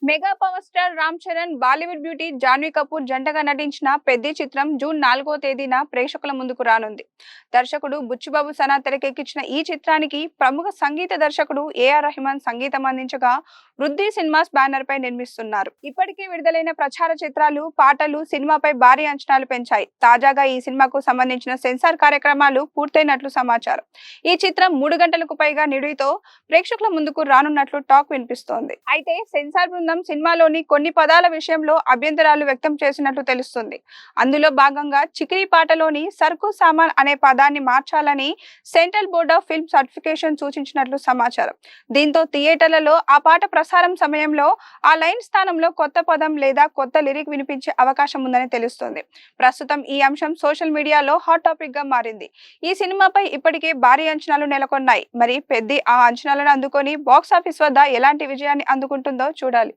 Mega power star Ram Charan, Bollywood beauty Janhvi Kapoor జంటగా నటించిన పెద్ది చిత్రం జూన్ 4వ తేదీన ప్రేక్షకుల ముందుకు రానుంది. దర్శకుడు బుచ్చిబాబు సనా తెరకెక్కించిన ఈ చిత్రానికి ప్రముఖ సంగీత దర్శకుడు ఏఆర్ రెహమాన్ సంగీతం అందించగా, వృద్ధి సినిమాస్ బ్యానర్ పై నిర్మిస్తున్నారు. ఇప్పటికే విడుదలైన ప్రచార చిత్రాలు, పాటలు సినిమాపై భారీ అంచనాలు పెంచాయి. తాజాగా ఈ సినిమాకు సంబంధించిన సెన్సార్ కార్యక్రమాలు పూర్తయినట్లు సమాచారం. ఈ చిత్రం 3 గంటలకు పైగా నిడివితో ప్రేక్షకుల ముందుకు రానున్నట్లు టాక్ వినిపిస్తోంది. అయితే సెన్సార్ బృందం సినిమాలోని కొన్ని పదాల విషయంలో అభ్యంతరాలు వ్యక్తం చేసినట్లు తెలుస్తుంది. అందులో భాగంగా చికిరి పాటలోని సరుకు సామాన్ అనే పదాన్ని మార్చాలని central board of film certification సూచించినట్లు సమాచారం. దీంతో థియేటర్లలో ఆ పాట ప్రసారం సమయంలో ఆ లైన్ స్థానంలో కొత్త పదం లేదా కొత్త లిరిక్ వినిపించే అవకాశం ఉందని తెలుస్తుంది. ప్రస్తుతం ఈ అంశం సోషల్ మీడియాలో హాట్ టాపిక్ గా మారింది. ఈ సినిమాపై ఇప్పటికే భారీ అంచనాలు నెలకొన్నాయి. మరి పెద్ది ఆ అంచనాలను అందుకొని బాక్స్ ఆఫీస్ వద్ద ఎలాంటి విజయాన్ని అందుకుంటుందో చూడాలి.